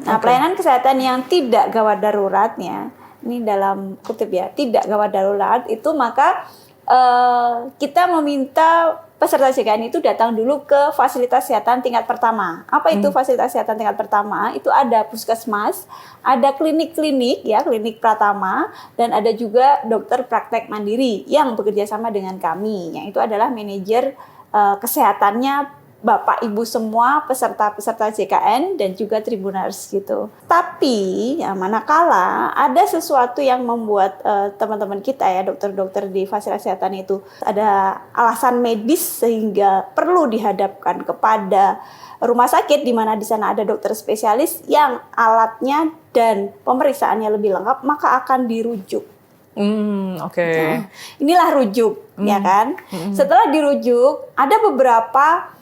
Nah, pelayanan kesehatan yang tidak gawat daruratnya, ini dalam kutip ya, tidak gawat darurat itu maka kita meminta peserta JKN itu datang dulu ke fasilitas kesehatan tingkat pertama. Apa itu fasilitas kesehatan tingkat pertama? Itu ada puskesmas, ada klinik-klinik ya, klinik pratama, dan ada juga dokter praktek mandiri yang bekerja sama dengan kami. Yang itu adalah manajer kesehatannya Bapak Ibu semua peserta-peserta JKN dan juga Tribuners gitu. Tapi ya manakala ada sesuatu yang membuat teman-teman kita ya dokter-dokter di fasilitas kesehatan itu ada alasan medis sehingga perlu dihadapkan kepada rumah sakit di mana di sana ada dokter spesialis yang alatnya dan pemeriksaannya lebih lengkap, maka akan dirujuk. Nah, inilah rujuk ya kan. Setelah dirujuk ada beberapa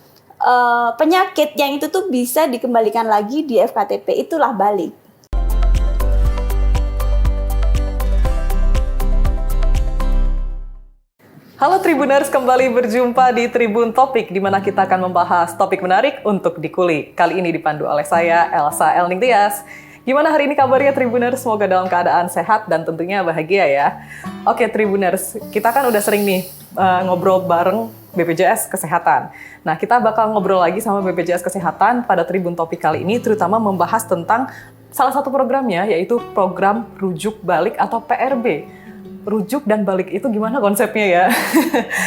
penyakit yang itu tuh bisa dikembalikan lagi di FKTP, itulah balik. Halo Tribuners, kembali berjumpa di Tribun Topik, di mana kita akan membahas topik menarik untuk dikulik. Kali ini dipandu oleh saya, Elsa Elningtyas. Gimana hari ini kabarnya Tribuners? Semoga dalam keadaan sehat dan tentunya bahagia ya. Oke Tribuners, kita kan udah sering nih ngobrol bareng BPJS Kesehatan. Nah, kita bakal ngobrol lagi sama BPJS Kesehatan pada Tribun Topik kali ini, terutama membahas tentang salah satu programnya, yaitu program Rujuk Balik atau PRB. Rujuk dan balik itu gimana konsepnya ya?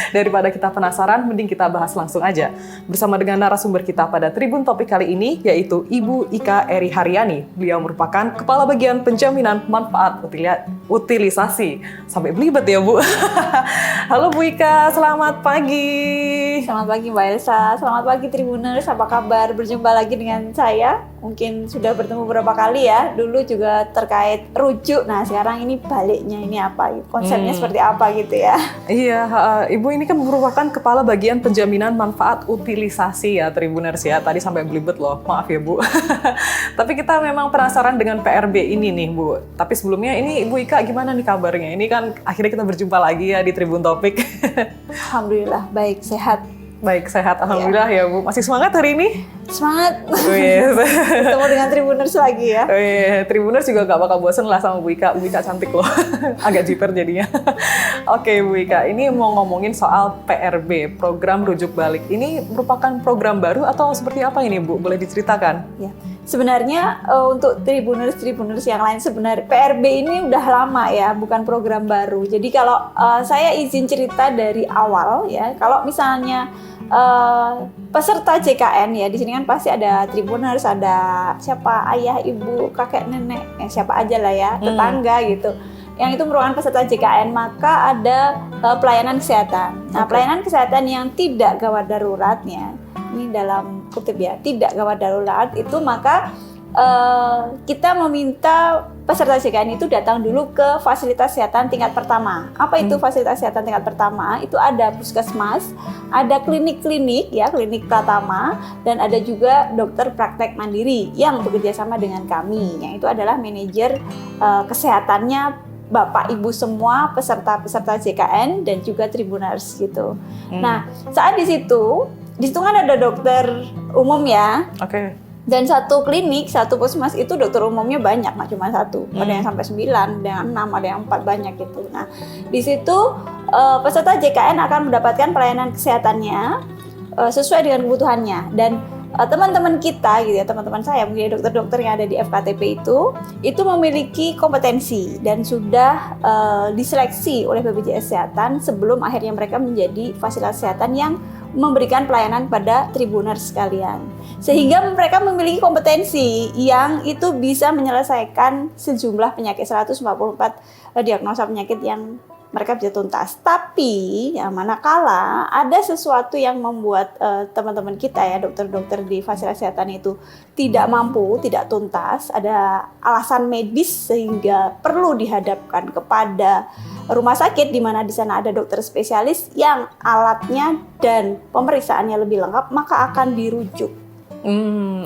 Daripada kita penasaran, mending kita bahas langsung aja. Bersama dengan narasumber kita pada Tribun Topik kali ini, yaitu Ibu Ika Eri Haryani. Beliau merupakan Kepala Bagian Penjaminan Manfaat Utilisasi. Sampai belibet ya, Bu. Halo Bu Ika, selamat pagi. Selamat pagi Mbak Elsa, selamat pagi Tribuners, apa kabar? Berjumpa lagi dengan saya. Mungkin sudah bertemu beberapa kali ya. Dulu juga terkait rujuk. Nah, sekarang ini baliknya ini apa? Konsepnya seperti apa gitu ya? Iya, Ibu ini kan merupakan Kepala Bagian Penjaminan Manfaat Utilisasi ya, Tribuners ya. Tadi sampai belibet loh, maaf ya Bu. Tapi kita memang penasaran dengan PRB ini nih Bu. Tapi sebelumnya ini Ibu Ika gimana nih kabarnya? Ini kan akhirnya kita berjumpa lagi ya di Tribun Topik. Alhamdulillah, baik, sehat. Baik, sehat. Alhamdulillah ya Bu. Masih semangat hari ini? Semangat. Yes. Ketemu dengan Tribuners lagi ya. Tribuners juga gak bakal bosen lah sama Bu Ika. Bu Ika cantik loh. Agak jiper jadinya. Oke Bu Ika, ini mau ngomongin soal PRB, program rujuk balik. Ini merupakan program baru atau seperti apa ini Bu? Boleh diceritakan? Ya. Sebenarnya untuk Tribuners yang lain sebenarnya PRB ini udah lama ya, bukan program baru. Jadi kalau saya izin cerita dari awal ya, kalau misalnya peserta JKN ya, di sini kan pasti ada Tribuners, ada siapa ayah, ibu, kakek, nenek, siapa aja lah ya, tetangga gitu. Yang itu merupakan peserta JKN, maka ada pelayanan kesehatan. Nah, pelayanan kesehatan yang tidak gawat daruratnya, ini dalam kutip ya, tidak gawat darurat itu maka kita meminta peserta JKN itu datang dulu ke fasilitas kesehatan tingkat pertama. Apa itu fasilitas kesehatan tingkat pertama? Itu ada puskesmas, ada klinik-klinik ya, klinik pratama, dan ada juga dokter praktek mandiri yang bekerja sama dengan kami. Yang itu adalah manajer kesehatannya Bapak Ibu semua peserta-peserta JKN dan juga Tribuners gitu. Nah, saat di situ kan ada dokter umum ya. Oke. Dan satu klinik, satu puskesmas itu dokter umumnya banyak, nggak cuma satu. Ada yang sampai 9, ada yang 6, ada yang 4, banyak gitu. Nah, di situ peserta JKN akan mendapatkan pelayanan kesehatannya sesuai dengan kebutuhannya. Dan teman-teman kita gitu ya, teman-teman saya mungkin dokter-dokter yang ada di FKTP itu memiliki kompetensi dan sudah diseleksi oleh BPJS Kesehatan sebelum akhirnya mereka menjadi fasilitas kesehatan yang memberikan pelayanan pada Tribuners sekalian. Sehingga mereka memiliki kompetensi yang itu bisa menyelesaikan sejumlah penyakit, 144 diagnosa penyakit yang mereka bisa tuntas. Tapi ya manakala ada sesuatu yang membuat teman-teman kita ya, dokter-dokter di fasilitas kesehatan itu tidak mampu, tidak tuntas, ada alasan medis sehingga perlu dihadapkan kepada rumah sakit di mana di sana ada dokter spesialis yang alatnya dan pemeriksaannya lebih lengkap, maka akan dirujuk.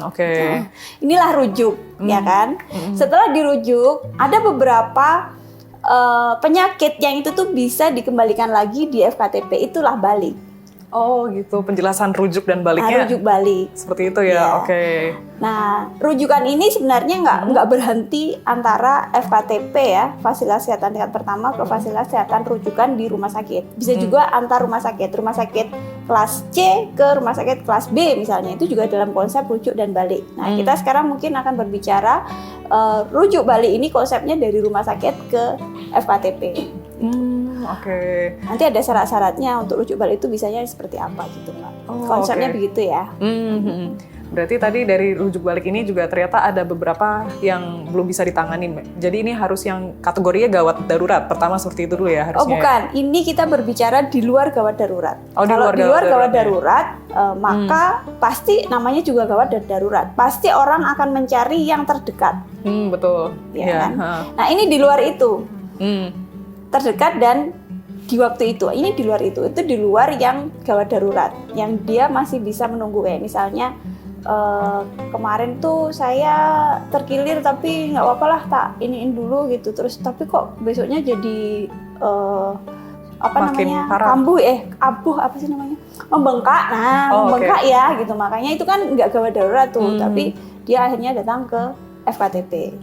Oke. Nah, inilah rujuk ya kan. Setelah dirujuk ada beberapa penyakit yang itu tuh bisa dikembalikan lagi di FKTP, itulah balik. Oh gitu, penjelasan rujuk dan baliknya. Rujuk balik. Seperti itu ya, Iya. oke. Nah, rujukan ini sebenarnya nggak berhenti antara FKTP ya, fasilitas kesehatan tingkat pertama ke fasilitas kesehatan rujukan di rumah sakit. Bisa juga antar rumah sakit kelas C ke rumah sakit kelas B misalnya, itu juga dalam konsep rujuk dan balik. Nah, kita sekarang mungkin akan berbicara rujuk balik ini konsepnya dari rumah sakit ke FKTP. Oke. Nanti ada syarat-syaratnya untuk rujuk balik itu bisanya seperti apa gitu, Mbak. Konsepnya begitu ya. Berarti tadi dari rujuk balik ini juga ternyata ada beberapa yang belum bisa ditangani, Mbak. Jadi ini harus yang kategorinya gawat darurat. Pertama seperti itu dulu ya harusnya. Oh bukan, ini kita berbicara di luar gawat darurat. Oh, kalau di luar gawat darurat, maka Hmm. pasti namanya juga gawat dan darurat. Pasti orang akan mencari yang terdekat. Betul. Ya Iya. kan? Nah ini di luar itu. Terdekat dan di waktu itu, ini di luar itu di luar yang gawat darurat, yang dia masih bisa menunggu. Kayak misalnya kemarin tuh saya terkilir tapi nggak apa-apa lah, tak iniin dulu gitu, terus tapi kok besoknya jadi Makin parah. abuh apa sih namanya, membengkak. Membengkak ya gitu, makanya itu kan nggak gawat darurat tuh, tapi dia akhirnya datang ke FKTP.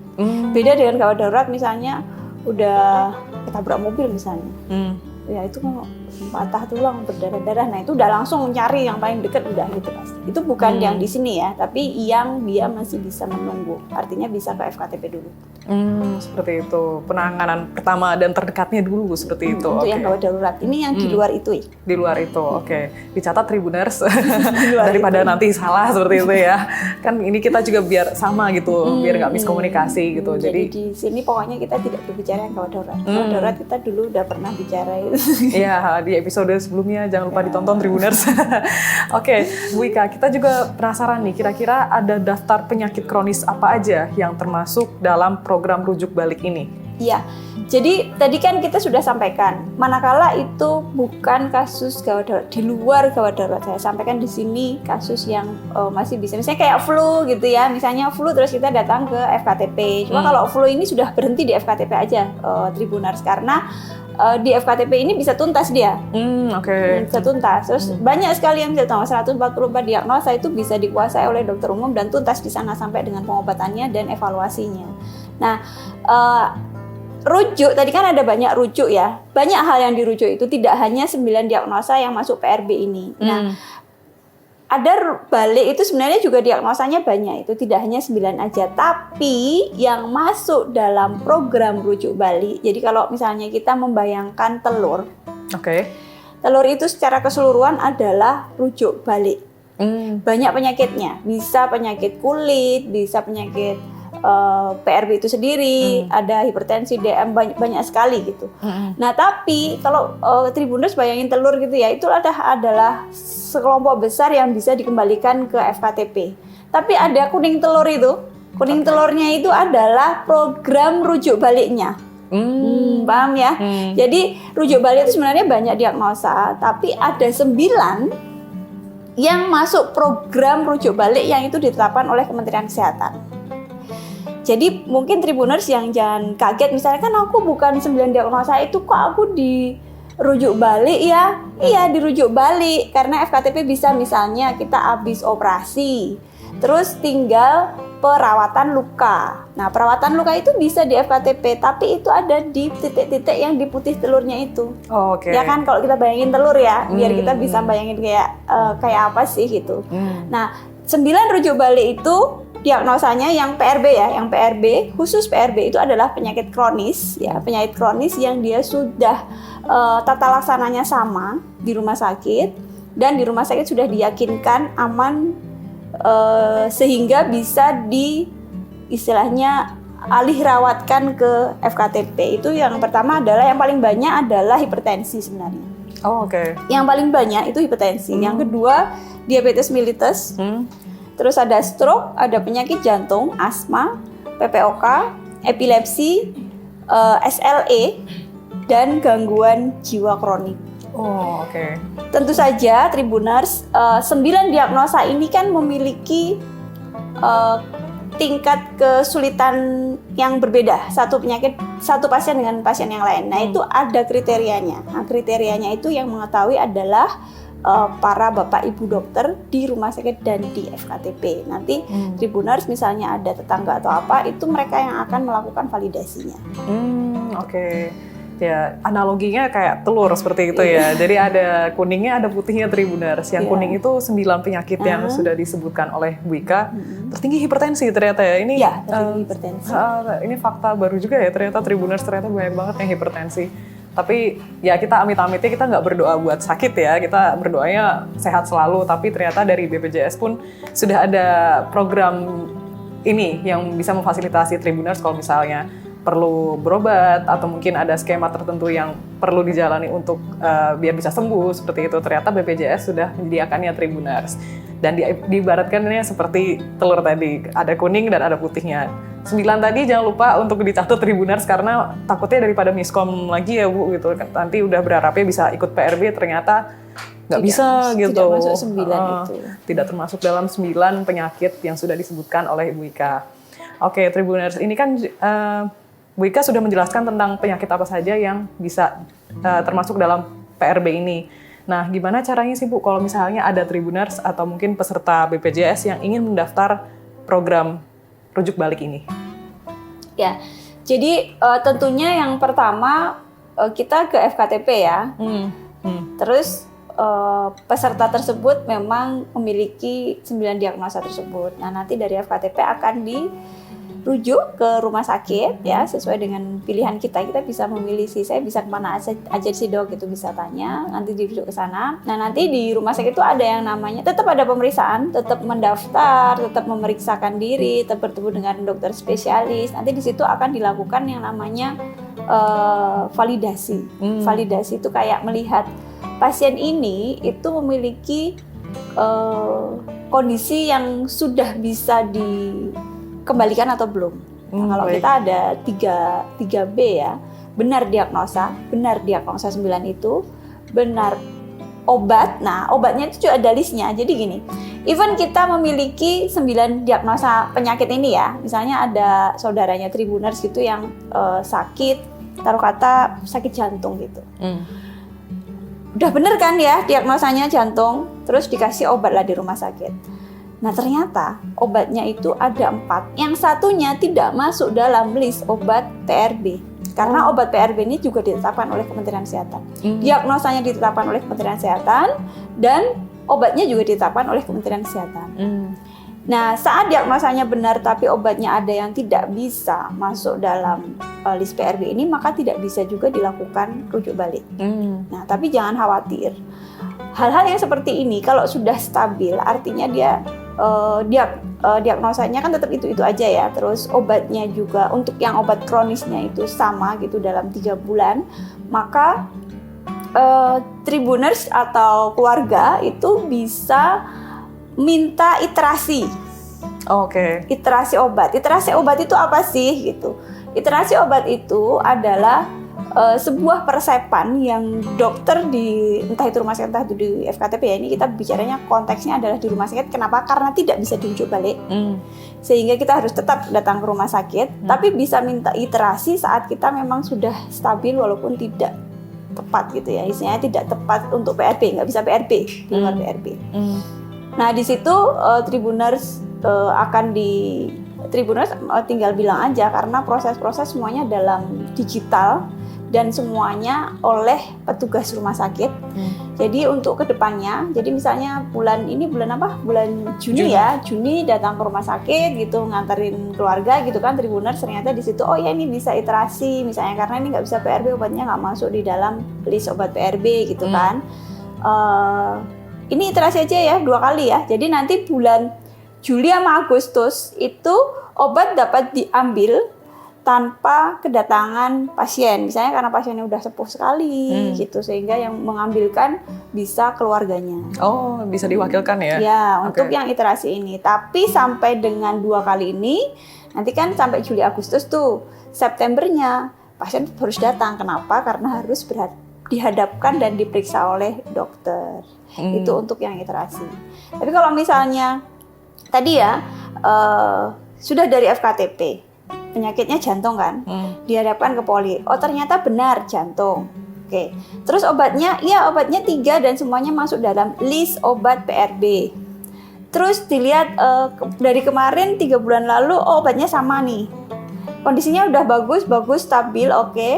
Beda dengan gawat darurat misalnya udah ketabrak mobil misalnya, ya itu kan patah tulang, berdarah-darah, nah itu udah langsung mencari yang paling dekat udah gitu pasti. Itu bukan yang di sini ya, tapi yang dia masih bisa menunggu, artinya bisa ke FKTP dulu. Seperti itu, penanganan pertama dan terdekatnya dulu seperti itu. Untuk yang gawat darurat, ini yang di luar itu ya. Di luar itu, oke. Dicatat Tribuners, daripada nanti salah seperti itu ya. Kan ini kita juga biar sama gitu, biar nggak miskomunikasi gitu. Jadi di sini pokoknya kita tidak berbicara yang gawat darurat. Gawat darurat kita dulu udah pernah bicara itu. Iya, di episode sebelumnya jangan lupa ditonton Tribuners. Oke, Bu Ika, kita juga penasaran nih, kira-kira ada daftar penyakit kronis apa aja yang termasuk dalam program rujuk balik ini? Iya, jadi tadi kan kita sudah sampaikan, manakala itu bukan kasus gawat darurat, di luar gawat darurat, saya sampaikan di sini kasus yang masih bisa, misalnya kayak flu gitu ya, misalnya flu terus kita datang ke FKTP. Cuma kalau flu ini sudah berhenti di FKTP aja, Tribuners, karena di FKTP ini bisa tuntas dia. Bisa tuntas. Terus banyak sekali yang bisa tuntas, 144 diagnosa itu bisa dikuasai oleh dokter umum dan tuntas di sana sampai dengan pengobatannya dan evaluasinya. Nah, rujuk, tadi kan ada banyak rujuk ya. Banyak hal yang dirujuk itu, tidak hanya 9 diagnosa yang masuk PRB ini. Nah, ada balik itu sebenarnya juga diagnosanya banyak, itu tidak hanya 9 aja, tapi yang masuk dalam program rujuk balik. Jadi kalau misalnya kita membayangkan telur, telur itu secara keseluruhan adalah rujuk balik. Banyak penyakitnya, bisa penyakit kulit, bisa penyakit PRB itu sendiri, ada hipertensi, DM, banyak sekali gitu. Nah tapi kalau Tribuners bayangin telur gitu ya, itu adalah sekelompok besar yang bisa dikembalikan ke FKTP. Tapi ada kuning telur itu, kuning telurnya itu adalah program rujuk baliknya. Paham ya? Jadi rujuk balik itu sebenarnya banyak diagnosa, tapi ada 9 yang masuk program rujuk balik yang itu ditetapkan oleh Kementerian Kesehatan. Jadi mungkin Tribuners yang jangan kaget, misalnya kan aku bukan 9 diagnosa itu, kok aku dirujuk balik ya? Iya, dirujuk balik karena FKTP bisa misalnya kita habis operasi, terus tinggal perawatan luka. Nah, perawatan luka itu bisa di FKTP, tapi itu ada di titik-titik yang di putih telurnya itu. Ya kan, kalau kita bayangin telur ya, biar kita bisa bayangin kayak apa sih gitu. Nah, 9 rujuk balik itu diagnosanya yang PRB ya, yang PRB, khusus PRB itu adalah penyakit kronis ya, penyakit kronis yang dia sudah tata laksananya sama di rumah sakit, dan di rumah sakit sudah diyakinkan aman sehingga bisa istilahnya alih rawatkan ke FKTP. Itu yang pertama adalah, yang paling banyak adalah hipertensi sebenarnya. Yang paling banyak itu hipertensi. Yang kedua diabetes mellitus. Terus ada stroke, ada penyakit jantung, asma, PPOK, epilepsi, SLE, dan gangguan jiwa kronik. Tentu saja Tribuners, 9 diagnosa ini kan memiliki tingkat kesulitan yang berbeda. Satu pasien dengan pasien yang lain. Nah, itu ada kriterianya. Nah, kriterianya itu yang mengetahui adalah para bapak ibu dokter di rumah sakit dan di FKTP. Nanti Tribuners misalnya ada tetangga atau apa, itu mereka yang akan melakukan validasinya. Oke. Ya, analoginya kayak telur seperti itu ya. Jadi ada kuningnya, ada putihnya Tribuners. Yang kuning itu 9 penyakit yang sudah disebutkan oleh Bu Ika. Tertinggi hipertensi ternyata ya. Ini tertinggi hipertensi. Ini fakta baru juga ya, ternyata Tribuners ternyata banyak banget yang hipertensi. Tapi ya kita amit-amitnya kita nggak berdoa buat sakit ya, kita berdoanya sehat selalu. Tapi ternyata dari BPJS pun sudah ada program ini yang bisa memfasilitasi Tribuners kalau misalnya perlu berobat atau mungkin ada skema tertentu yang perlu dijalani untuk biar bisa sembuh seperti itu. Ternyata BPJS sudah menyediakannya Tribuners. Dan diibaratkannya seperti telur tadi, ada kuning dan ada putihnya. 9 tadi jangan lupa untuk dicatat Tribuners karena takutnya daripada miskom lagi ya Bu gitu. Nanti udah berharapnya bisa ikut PRB ternyata nggak bisa gitu. Tidak masuk 9 itu. Tidak termasuk dalam 9 penyakit yang sudah disebutkan oleh Ibu Ika. Oke, Tribuners, ini kan Bu Ika sudah menjelaskan tentang penyakit apa saja yang bisa termasuk dalam PRB ini. Nah, gimana caranya sih Bu kalau misalnya ada Tribuners atau mungkin peserta BPJS yang ingin mendaftar program rujuk balik ini? Ya, jadi tentunya yang pertama kita ke FKTP ya. Terus peserta tersebut memang memiliki 9 diagnosa tersebut. Nah, nanti dari FKTP akan dirujuk ke rumah sakit ya, sesuai dengan pilihan kita. Kita bisa memilih sih, saya bisa kemana aja sih dok, itu bisa tanya, nanti dirujuk ke sana. Nah, nanti di rumah sakit itu ada yang namanya, tetap ada pemeriksaan, tetap mendaftar, tetap memeriksakan diri, tetap bertemu dengan dokter spesialis. Nanti di situ akan dilakukan yang namanya validasi. Validasi itu kayak melihat pasien ini itu memiliki kondisi yang sudah bisa dikembalikan atau belum. Nah, kalau kita ada 3B ya, benar diagnosa 9 itu, benar obat. Nah, obatnya itu juga ada listnya. Jadi gini, even kita memiliki 9 diagnosa penyakit ini ya, misalnya ada saudaranya Tribuners gitu yang sakit, taruh kata sakit jantung gitu. Udah bener kan ya diagnosanya jantung, terus dikasih obat lah di rumah sakit. Nah, ternyata obatnya itu ada 4. Yang satunya tidak masuk dalam list obat PRB. Karena obat PRB ini juga ditetapkan oleh Kementerian Kesehatan. Diagnosanya ditetapkan oleh Kementerian Kesehatan dan obatnya juga ditetapkan oleh Kementerian Kesehatan. Nah, saat diagnosanya benar tapi obatnya ada yang tidak bisa masuk dalam list PRB ini, maka tidak bisa juga dilakukan rujuk balik. Nah, tapi jangan khawatir. Hal-hal yang seperti ini kalau sudah stabil, artinya dia diagnosanya kan tetap itu aja ya. Terus obatnya juga untuk yang obat kronisnya itu sama gitu dalam 3 bulan, maka Tribuners atau keluarga itu bisa minta iterasi. Oke. Iterasi obat. Iterasi obat itu apa sih gitu? Iterasi obat itu adalah sebuah persepan yang dokter di entah itu rumah sakit entah itu di FKTP ya, ini kita bicaranya konteksnya adalah di rumah sakit. Kenapa? Karena tidak bisa dirujuk balik. Sehingga kita harus tetap datang ke rumah sakit, tapi bisa minta iterasi saat kita memang sudah stabil walaupun tidak tepat gitu ya. Istilahnya tidak tepat untuk PRB, nggak bisa PRB, di luar PRB. Nah, di situ Tribuners Tribuners tinggal bilang aja, karena proses-proses semuanya dalam digital dan semuanya oleh petugas rumah sakit. Jadi untuk kedepannya, jadi misalnya bulan apa? Bulan Juni ya, Juni datang ke rumah sakit gitu, nganterin keluarga gitu kan, Tribuners ternyata di situ, oh ya ini bisa iterasi misalnya karena ini nggak bisa PRB, obatnya nggak masuk di dalam list obat PRB gitu kan. Ini iterasi aja ya 2 kali ya. Jadi nanti bulan Juli sama Agustus itu obat dapat diambil tanpa kedatangan pasien. Misalnya karena pasiennya udah sepuh sekali gitu, sehingga yang mengambilkan bisa keluarganya. Oh, bisa diwakilkan ya? Ya, untuk yang iterasi ini. Tapi sampai dengan 2 kali ini, nanti kan sampai Juli Agustus tuh, Septembernya pasien harus datang. Kenapa? Karena harus dihadapkan dan diperiksa oleh dokter. Itu untuk yang iterasi. Tapi kalau misalnya tadi ya sudah dari FKTP, penyakitnya jantung kan, dihadapkan ke poli. Oh ternyata benar jantung. Oke. Terus obatnya 3 dan semuanya masuk dalam list obat PRB. Terus dilihat dari kemarin 3 bulan lalu obatnya sama nih. Kondisinya udah bagus, stabil, oke.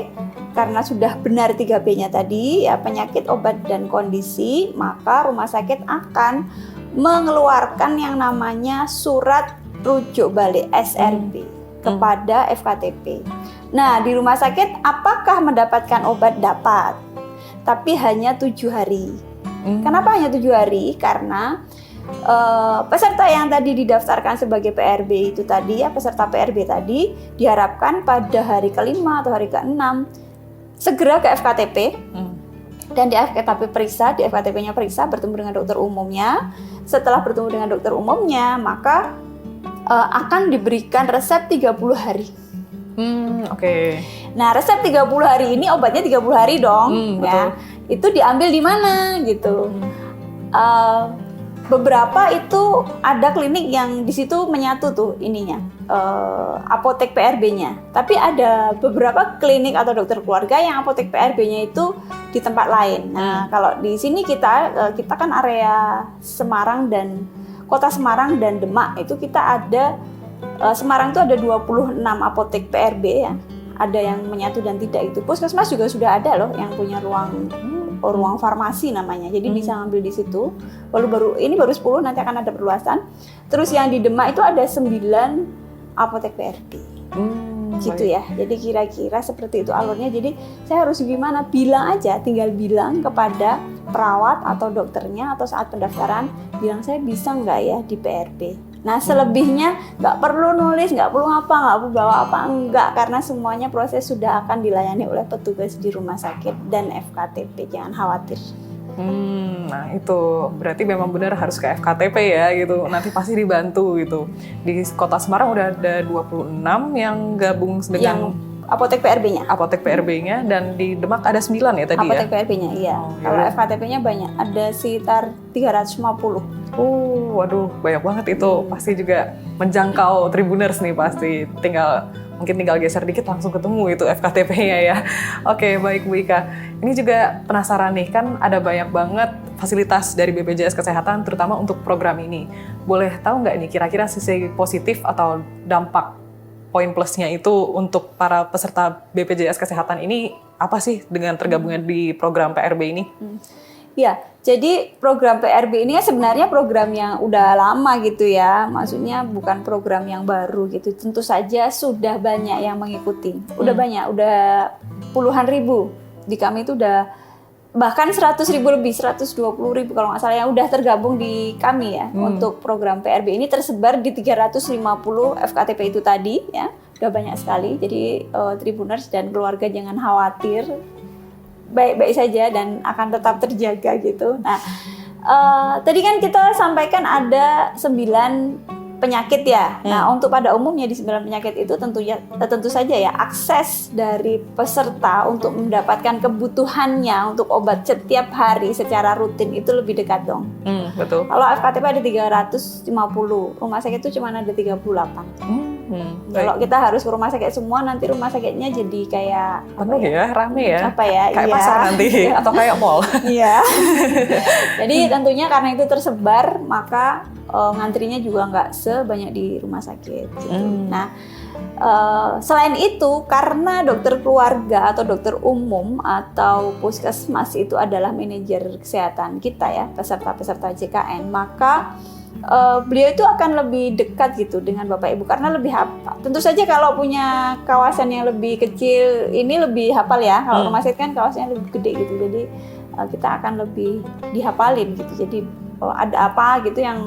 Karena sudah benar 3B-nya tadi, ya penyakit, obat, dan kondisi, maka rumah sakit akan mengeluarkan yang namanya surat rujuk balik SRB kepada FKTP. Nah, di rumah sakit apakah mendapatkan obat? Dapat, tapi hanya 7 hari. Kenapa hanya 7 hari? Karena peserta yang tadi didaftarkan sebagai PRB itu tadi, ya peserta PRB tadi, diharapkan pada hari ke-5 atau hari ke-6 segera ke FKTP. Dan di FKTP-nya periksa, bertemu dengan dokter umumnya. Setelah bertemu dengan dokter umumnya, maka akan diberikan resep 30 hari. Oke. Nah, resep 30 hari ini obatnya 30 hari dong, ya. Itu diambil di mana gitu. Beberapa itu ada klinik yang di situ menyatu tuh ininya, apotek PRB-nya. Tapi ada beberapa klinik atau dokter keluarga yang apotek PRB-nya itu di tempat lain. Nah, kalau di sini kita kan area Semarang dan Kota Semarang dan Demak itu kita ada Semarang itu ada 26 apotek PRB ya. Ada yang menyatu dan tidak itu. Puskesmas juga sudah ada loh yang punya ruang farmasi namanya. Jadi bisa ngambil di situ. Baru 10 nanti akan ada perluasan. Terus yang di Demak itu ada 9 apotek PRB. Gitu ya. Jadi kira-kira seperti itu alurnya. Jadi saya harus gimana? Bilang aja, tinggal bilang kepada perawat atau dokternya atau saat pendaftaran, bilang saya bisa nggak ya di PRB. Nah, selebihnya nggak perlu nulis, nggak perlu nggak perlu bawa apa, enggak, karena semuanya proses sudah akan dilayani oleh petugas di rumah sakit dan FKTP, jangan khawatir. Nah itu berarti memang benar harus ke FKTP ya gitu, nanti pasti dibantu gitu. Di Kota Semarang udah ada 26 yang gabung dengan apotek PRB-nya. Apotek PRB-nya, dan di Demak ada 9 ya tadi apotek ya? PRB-nya, iya. Kalau FKTP-nya banyak, ada sekitar 350. Waduh, banyak banget itu. Pasti juga menjangkau Tribuners nih pasti. Mungkin tinggal geser dikit langsung ketemu itu FKTP-nya ya. Oke, baik Bu Ika. Ini juga penasaran nih, kan ada banyak banget fasilitas dari BPJS Kesehatan terutama untuk program ini. Boleh tahu nggak nih kira-kira sisi positif atau dampak poin plusnya itu untuk para peserta BPJS Kesehatan ini apa sih dengan tergabungnya di program PRB ini? Ya, jadi program PRB ini sebenarnya program yang udah lama gitu ya. Maksudnya bukan program yang baru gitu. Tentu saja sudah banyak yang mengikuti. Udah banyak, udah puluhan ribu. Di kami itu udah bahkan 100.000 lebih, 120.000 kalau nggak salah yang udah tergabung di kami ya. Untuk program PRB ini tersebar di 350 FKTP itu tadi ya. Udah banyak sekali. Jadi Tribuners dan keluarga jangan khawatir. Baik-baik saja dan akan tetap terjaga gitu. Nah, tadi kan kita sampaikan ada 9 penyakit ya. Nah, untuk pada umumnya di 9 penyakit itu tentu saja ya akses dari peserta untuk mendapatkan kebutuhannya untuk obat setiap hari secara rutin itu lebih dekat dong. Betul. Kalau FKTP ada 350, rumah sakit itu cuma ada 38. Kalau kita harus ke rumah sakit semua, nanti rumah sakitnya jadi kayak penuh ya, rame ya. Apa ya? Kayak pasar nanti atau kayak mall. Iya. Jadi tentunya karena itu tersebar, maka ngantrinya juga nggak sebanyak di rumah sakit. Gitu. Nah, selain itu, karena dokter keluarga atau dokter umum atau puskesmas itu adalah manajer kesehatan kita ya, peserta-peserta JKN, maka beliau itu akan lebih dekat gitu dengan Bapak Ibu karena lebih hafal. Tentu saja kalau punya kawasan yang lebih kecil ini lebih hafal ya. Kalau rumah sakit kan kawasannya lebih gede gitu. Jadi kita akan lebih dihafalin gitu. Jadi ada apa gitu yang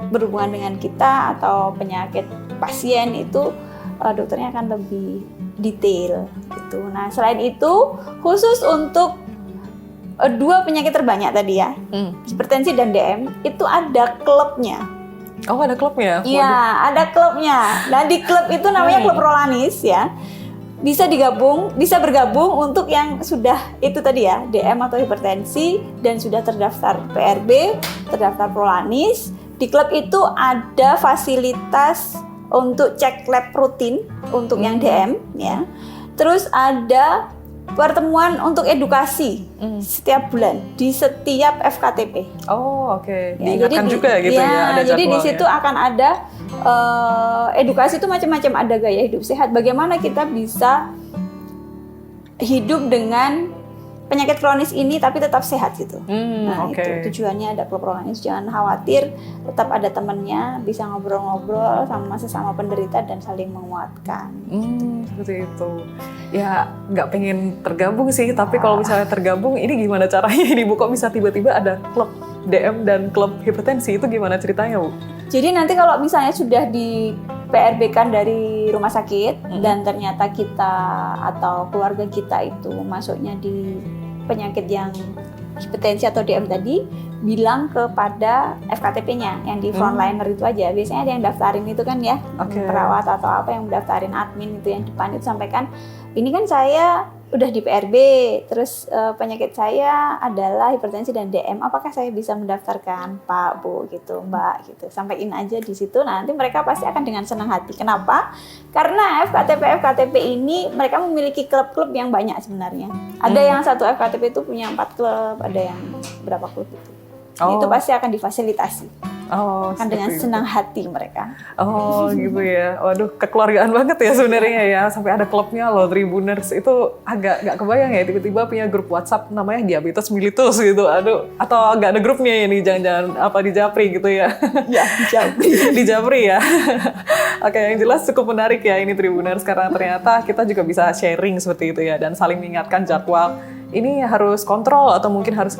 berhubungan dengan kita atau penyakit pasien itu dokternya akan lebih detail gitu. Nah, selain itu khusus untuk 2 penyakit terbanyak tadi ya, hipertensi dan DM, itu ada klubnya. Oh, ada klubnya? Iya, ada klubnya. Nah, di klub itu namanya klub Rolanis ya. Bisa bergabung untuk yang sudah itu tadi ya, DM atau hipertensi dan sudah terdaftar PRB, terdaftar Rolanis. Di klub itu ada fasilitas untuk cek lab rutin untuk yang DM ya. Terus ada pertemuan untuk edukasi setiap bulan di setiap FKTP. Oh, oke. Ya, Diingatkan juga gitu ya, ada jadi di jadwalnya. situ akan ada edukasi itu macam-macam, ada gaya hidup sehat. Bagaimana kita bisa hidup dengan penyakit kronis ini tapi tetap sehat gitu. Nah, oke. itu tujuannya ada klub kronis. Jangan khawatir, tetap ada temannya, bisa ngobrol-ngobrol sama sesama penderita dan saling menguatkan. Seperti itu. Ya, nggak pengen tergabung sih, tapi kalau misalnya tergabung, ini gimana caranya? Ini Bu, kok bisa tiba-tiba ada klub DM dan klub hipertensi, itu gimana ceritanya, Bu? Jadi nanti kalau misalnya sudah di PRB kan dari rumah sakit dan ternyata kita atau keluarga kita itu masuknya di penyakit yang hipertensi atau DM tadi, bilang kepada FKTP-nya yang di frontliner itu aja. Biasanya ada yang daftarin itu kan ya, perawat atau apa yang daftarin admin itu yang depan itu, sampaikan ini kan saya udah di PRB, terus penyakit saya adalah hipertensi dan DM, apakah saya bisa mendaftarkan Pak, Bu gitu, Mbak gitu. Sampaikan aja di situ, nanti mereka pasti akan dengan senang hati. Kenapa? Karena FKTP ini mereka memiliki klub-klub yang banyak sebenarnya. Ada yang satu FKTP itu punya 4 klub, ada yang berapa klub itu. Itu pasti akan difasilitasi. Kan dengan senang hati mereka. Oh gitu ya. Waduh, kekeluargaan banget ya sebenarnya ya. Sampai ada klubnya loh, Tribuners. Itu agak nggak kebayang ya, tiba-tiba punya grup WhatsApp namanya Diabetes Mellitus gitu. Aduh, atau nggak ada grupnya ini, jangan-jangan apa di Japri gitu ya. Ya, di Japri. Di Japri ya. Oke, yang jelas cukup menarik ya ini Tribuners, karena ternyata kita juga bisa sharing seperti itu ya, dan saling mengingatkan jadwal. Ini harus kontrol atau mungkin harus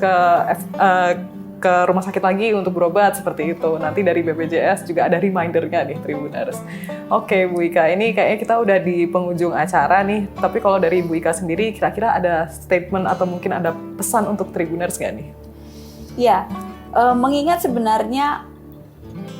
ke rumah sakit lagi untuk berobat seperti itu. Nanti dari BPJS juga ada reminder-nya nih Tribuners. Oke Bu Ika, ini kayaknya kita udah di penghujung acara nih. Tapi kalau dari Bu Ika sendiri, kira-kira ada statement atau mungkin ada pesan untuk Tribuners nggak nih? Ya, mengingat sebenarnya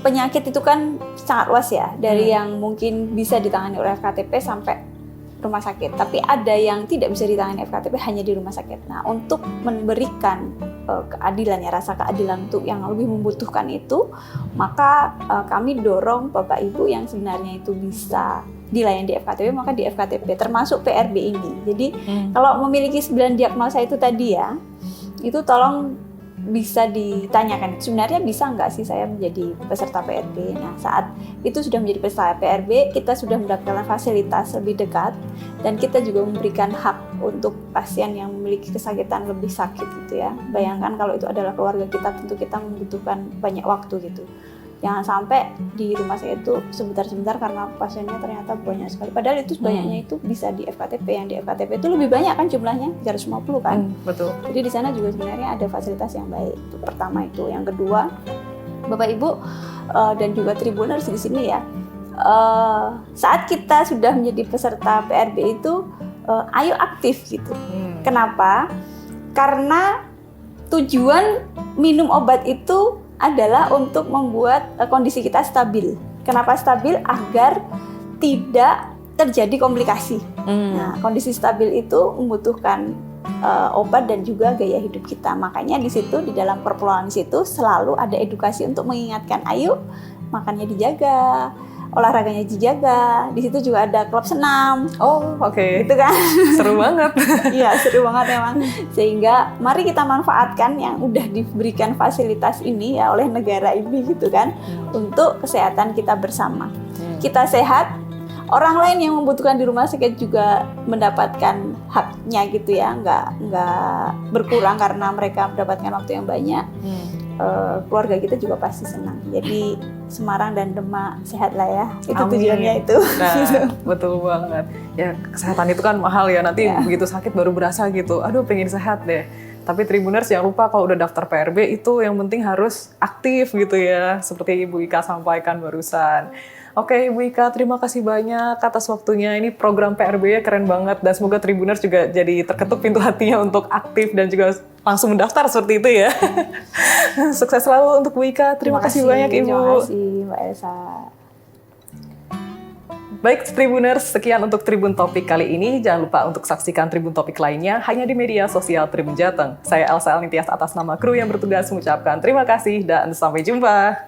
penyakit itu kan sangat luas ya. Dari yang mungkin bisa ditangani oleh FKTP sampai rumah sakit, tapi ada yang tidak bisa ditangani FKTP hanya di rumah sakit. Nah, untuk memberikan keadilan ya, rasa keadilan untuk yang lebih membutuhkan itu, maka kami dorong Bapak Ibu yang sebenarnya itu bisa dilayani di FKTP, maka di FKTP termasuk PRB ini. Jadi kalau memiliki 9 diagnosa itu tadi ya, itu tolong bisa ditanyakan, sebenarnya bisa nggak sih saya menjadi peserta PRB? Nah, saat itu sudah menjadi peserta PRB, kita sudah mendapatkan fasilitas lebih dekat, dan kita juga memberikan hak untuk pasien yang memiliki kesakitan lebih sakit gitu ya. Bayangkan kalau itu adalah keluarga kita, tentu kita membutuhkan banyak waktu gitu. Jangan sampai di rumah sakit itu sebentar-sebentar karena pasiennya ternyata banyak sekali. Padahal itu banyaknya itu bisa di FKTP. Yang di FKTP itu lebih banyak kan jumlahnya, 350 kan. Betul. Jadi di sana juga sebenarnya ada fasilitas yang baik. Itu pertama itu. Yang kedua, Bapak Ibu dan juga Tribuners di sini ya, saat kita sudah menjadi peserta PRB itu, ayo aktif gitu. Kenapa? Karena tujuan minum obat itu adalah untuk membuat kondisi kita stabil. Kenapa stabil? Agar tidak terjadi komplikasi. Nah, kondisi stabil itu membutuhkan obat dan juga gaya hidup kita. Makanya di situ, di dalam perpuluhan situ selalu ada edukasi untuk mengingatkan, ayo makannya dijaga, olahraganya dijaga. Di situ juga ada klub senam. Oh, oke. Gitu kan. Seru banget. Iya, seru banget memang. Sehingga mari kita manfaatkan yang udah diberikan fasilitas ini ya oleh negara ini gitu kan, untuk kesehatan kita bersama. Kita sehat, orang lain yang membutuhkan di rumah sakit juga mendapatkan haknya gitu ya, nggak berkurang karena mereka mendapatkan waktu yang banyak. Keluarga kita juga pasti senang. Jadi Semarang dan Demak sehat lah ya. Itu tujuannya itu. Nah, betul banget. Ya, kesehatan itu kan mahal ya. Nanti begitu sakit baru berasa gitu. Aduh, pengen sehat deh. Tapi Tribuners jangan lupa kalau udah daftar PRB itu yang penting harus aktif gitu ya. Seperti Ibu Ika sampaikan barusan. Oke, Ibu Ika, terima kasih banyak atas waktunya. Ini program PRB-nya keren banget, dan semoga Tribuners juga jadi terketuk pintu hatinya untuk aktif dan juga langsung mendaftar seperti itu ya. Sukses selalu untuk Bu Ika. Terima kasih banyak, Ibu. Terima kasih, Mbak Elsa. Baik, Tribuners, sekian untuk Tribun Topik kali ini. Jangan lupa untuk saksikan Tribun Topik lainnya hanya di media sosial Tribun Jateng. Saya Elsa Elnitias atas nama kru yang bertugas mengucapkan terima kasih dan sampai jumpa.